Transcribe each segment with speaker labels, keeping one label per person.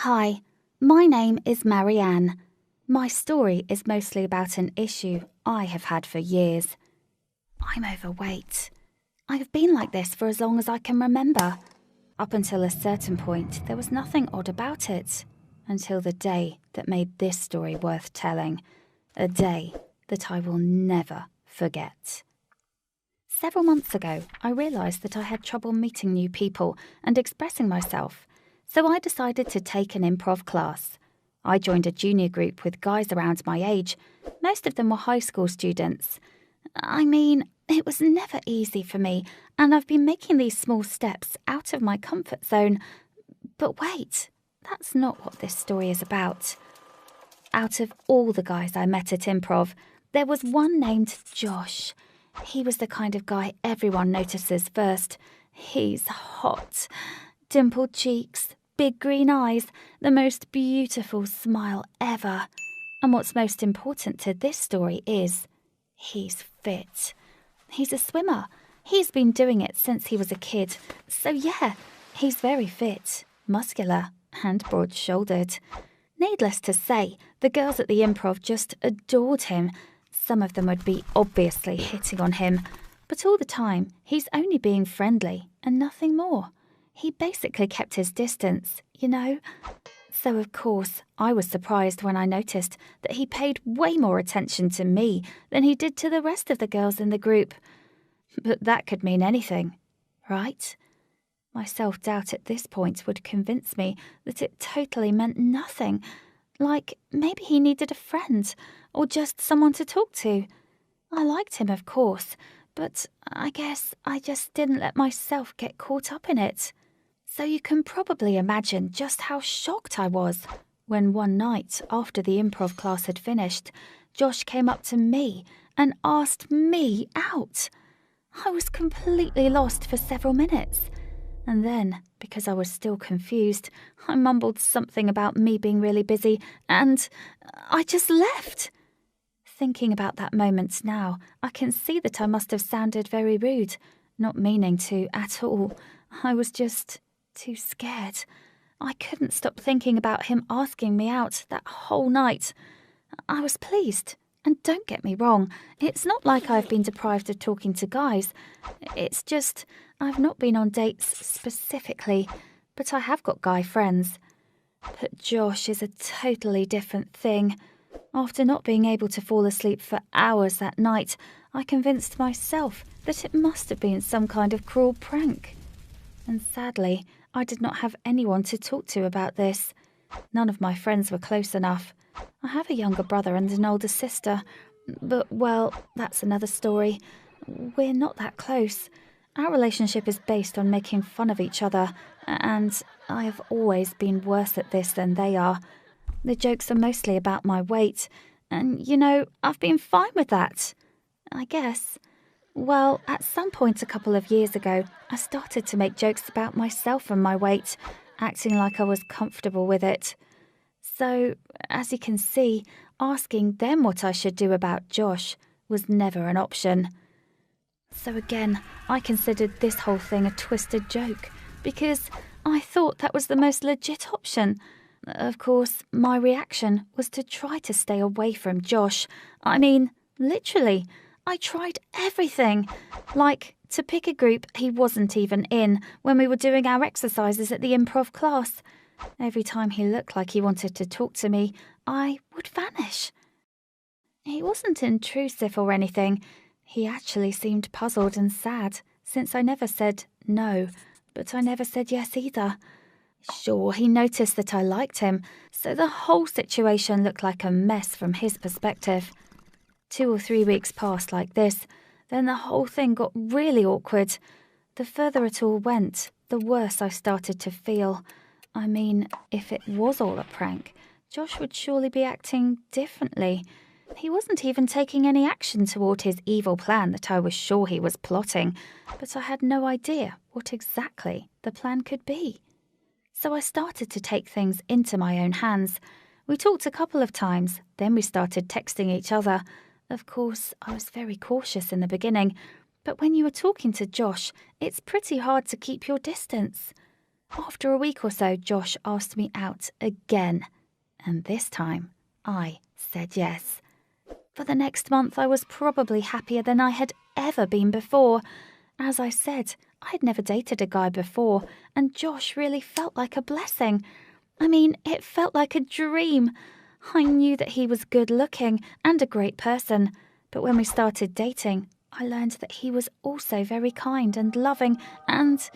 Speaker 1: Hi, my name is Marianne. My story is mostly about an issue I have had for years. I'm overweight. I have been like this for as long as I can remember. Up until a certain point, there was nothing odd about it. Until the day that made this story worth telling. A day that I will never forget. Several months ago, I realised that I had trouble meeting new people and expressing myself. So I decided to take an improv class. I joined a junior group with guys around my age. Most of them were high school students. I mean, it was never easy for me, and I've been making these small steps out of my comfort zone. But wait, that's not what this story is about. Out of all the guys I met at improv, there was one named Josh. He was the kind of guy everyone notices first. He's hot. Dimpled cheeks, big green eyes, the most beautiful smile ever. And what's most important to this story is he's fit. He's a swimmer. He's been doing it since he was a kid. So yeah, he's very fit, muscular, and broad-shouldered. Needless to say, the girls at the improv just adored him. Some of them would be obviously hitting on him, but all the time he's only being friendly and nothing more. He basically kept his distance, you know. So of course, I was surprised when I noticed that he paid way more attention to me than he did to the rest of the girls in the group. But that could mean anything, right? My self-doubt at this point would convince me that it totally meant nothing. Like, maybe he needed a friend, or just someone to talk to. I liked him, of course, but I guess I just didn't let myself get caught up in it. So you can probably imagine just how shocked I was when one night after the improv class had finished, Josh came up to me and asked me out. I was completely lost for several minutes. And then, because I was still confused, I mumbled something about me being really busy, and I just left. Thinking about that moment now, I can see that I must have sounded very rude, not meaning to at all. I was just too scared. I couldn't stop thinking about him asking me out that whole night. I was pleased. And don't get me wrong, it's not like I've been deprived of talking to guys. It's just I've not been on dates specifically, but I have got guy friends. But Josh is a totally different thing. After not being able to fall asleep for hours that night, I convinced myself that it must have been some kind of cruel prank. And sadly, I did not have anyone to talk to about this. None of my friends were close enough. I have a younger brother and an older sister, but, well, that's another story. We're not that close. Our relationship is based on making fun of each other, and I have always been worse at this than they are. The jokes are mostly about my weight, and, you know, I've been fine with that, I guess. Well, at some point a couple of years ago, I started to make jokes about myself and my weight, acting like I was comfortable with it. So, as you can see, asking them what I should do about Josh was never an option. So again, I considered this whole thing a twisted joke, because I thought that was the most legit option. Of course, my reaction was to try to stay away from Josh. I mean, literally, I tried everything. Like, to pick a group he wasn't even in when we were doing our exercises at the improv class. Every time he looked like he wanted to talk to me, I would vanish. He wasn't intrusive or anything. He actually seemed puzzled and sad, since I never said no, but I never said yes either. Sure, he noticed that I liked him, so the whole situation looked like a mess from his perspective. 2 or 3 weeks passed like this, then the whole thing got really awkward. The further it all went, the worse I started to feel. I mean, if it was all a prank, Josh would surely be acting differently. He wasn't even taking any action toward his evil plan that I was sure he was plotting, but I had no idea what exactly the plan could be. So I started to take things into my own hands. We talked a couple of times, then we started texting each other. Of course, I was very cautious in the beginning, but when you are talking to Josh, it's pretty hard to keep your distance. After a week or so, Josh asked me out again, and this time I said yes. For the next month, I was probably happier than I had ever been before. As I said, I'd never dated a guy before, and Josh really felt like a blessing. I mean, it felt like a dream. I knew that he was good looking and a great person, but when we started dating, I learned that he was also very kind and loving and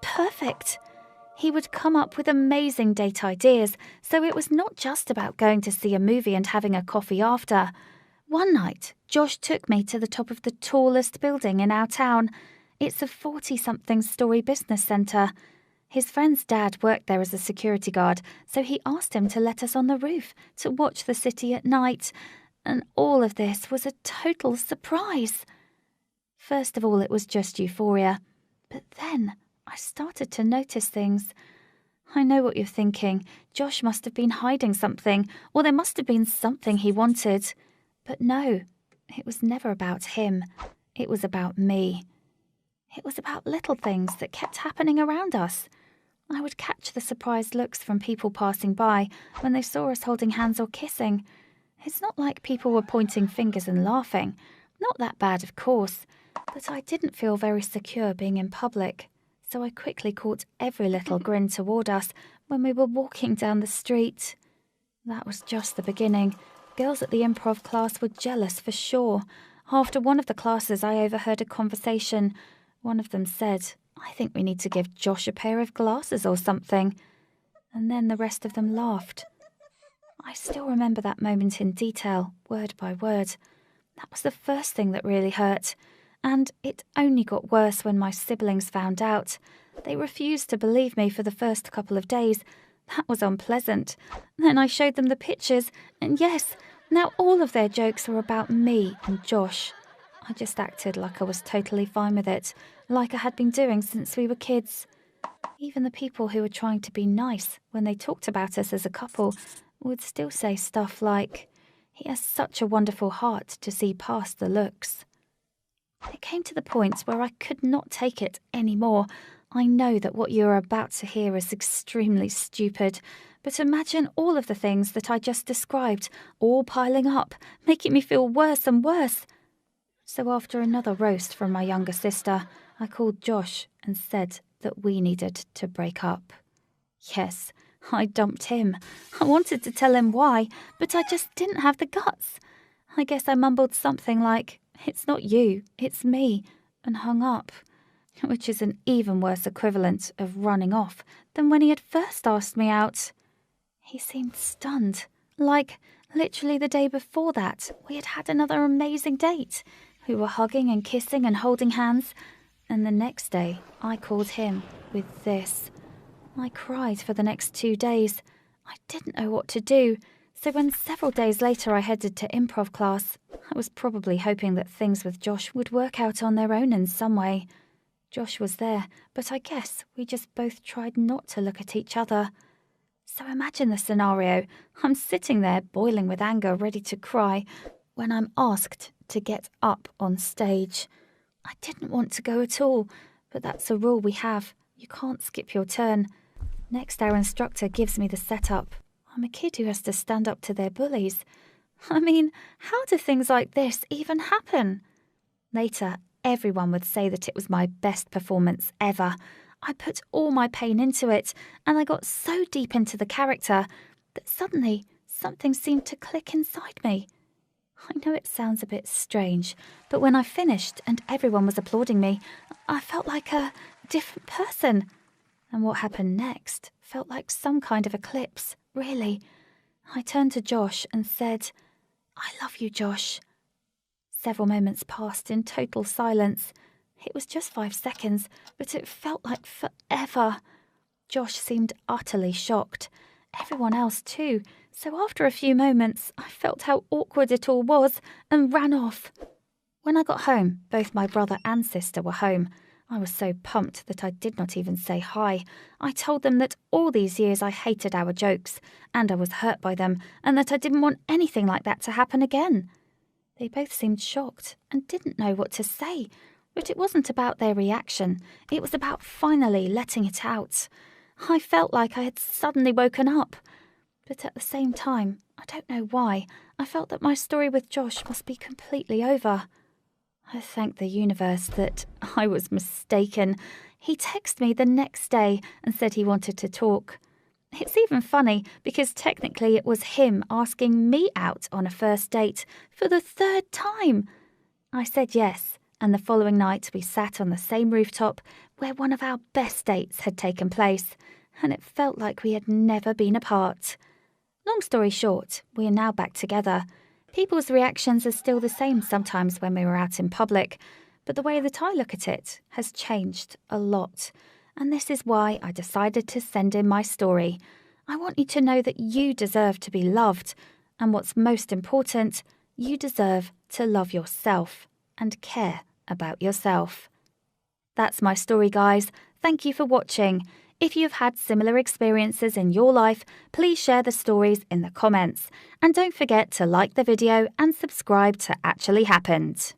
Speaker 1: perfect. He would come up with amazing date ideas, so it was not just about going to see a movie and having a coffee after. One night, Josh took me to the top of the tallest building in our town. It's a 40-something story business centre. His friend's dad worked there as a security guard, so he asked him to let us on the roof to watch the city at night. And all of this was a total surprise. First of all, it was just euphoria. But then I started to notice things. I know what you're thinking. Josh must have been hiding something, or there must have been something he wanted. But no, it was never about him. It was about me. It was about little things that kept happening around us. I would catch the surprised looks from people passing by when they saw us holding hands or kissing. It's not like people were pointing fingers and laughing. Not that bad, of course. But I didn't feel very secure being in public, so I quickly caught every little grin toward us when we were walking down the street. That was just the beginning. Girls at the improv class were jealous for sure. After one of the classes, I overheard a conversation. One of them said, "I think we need to give Josh a pair of glasses or something." And then the rest of them laughed. I still remember that moment in detail, word by word. That was the first thing that really hurt. And it only got worse when my siblings found out. They refused to believe me for the first couple of days. That was unpleasant. Then I showed them the pictures, and yes, now all of their jokes were about me and Josh. I just acted like I was totally fine with it, like I had been doing since we were kids. Even the people who were trying to be nice when they talked about us as a couple would still say stuff like, "He has such a wonderful heart to see past the looks." It came to the point where I could not take it anymore. I know that what you are about to hear is extremely stupid, but imagine all of the things that I just described, all piling up, making me feel worse and worse. So after another roast from my younger sister, I called Josh and said that we needed to break up. Yes, I dumped him. I wanted to tell him why, but I just didn't have the guts. I guess I mumbled something like, "It's not you, it's me," and hung up, which is an even worse equivalent of running off than when he had first asked me out. He seemed stunned, like literally the day before that we had had another amazing date. We were hugging and kissing and holding hands, and the next day I called him with this. I cried for the next 2 days. I didn't know what to do. So when several days later I headed to improv class, I was probably hoping that things with Josh would work out on their own in some way. Josh was there, but I guess we just both tried not to look at each other. So imagine the scenario. I'm sitting there, boiling with anger, ready to cry, when I'm asked to get up on stage. I didn't want to go at all, but that's a rule we have. You can't skip your turn. Next, our instructor gives me the setup. I'm a kid who has to stand up to their bullies. I mean, how do things like this even happen? Later, everyone would say that it was my best performance ever. I put all my pain into it, and I got so deep into the character that suddenly something seemed to click inside me. I know it sounds a bit strange, but when I finished and everyone was applauding me, I felt like a different person. And what happened next felt like some kind of eclipse, really. I turned to Josh and said, "I love you, Josh." Several moments passed in total silence. It was just 5 seconds, but it felt like forever. Josh seemed utterly shocked. Everyone else too. So after a few moments, I felt how awkward it all was and ran off. When I got home, both my brother and sister were home. I was so pumped that I did not even say hi. I told them that all these years I hated our jokes, and I was hurt by them, and that I didn't want anything like that to happen again. They both seemed shocked and didn't know what to say, but it wasn't about their reaction. It was about finally letting it out. I felt like I had suddenly woken up. But at the same time, I don't know why, I felt that my story with Josh must be completely over. I thank the universe that I was mistaken. He texted me the next day and said he wanted to talk. It's even funny because technically it was him asking me out on a first date for the third time. I said yes, and the following night we sat on the same rooftop where one of our best dates had taken place, and it felt like we had never been apart. Long story short, we are now back together. People's reactions are still the same sometimes when we were out in public, but the way that I look at it has changed a lot. And this is why I decided to send in my story. I want you to know that you deserve to be loved, and what's most important, you deserve to love yourself and care about yourself. That's my story, guys. Thank you for watching. If you've had similar experiences in your life, please share the stories in the comments. And don't forget to like the video and subscribe to Actually Happened.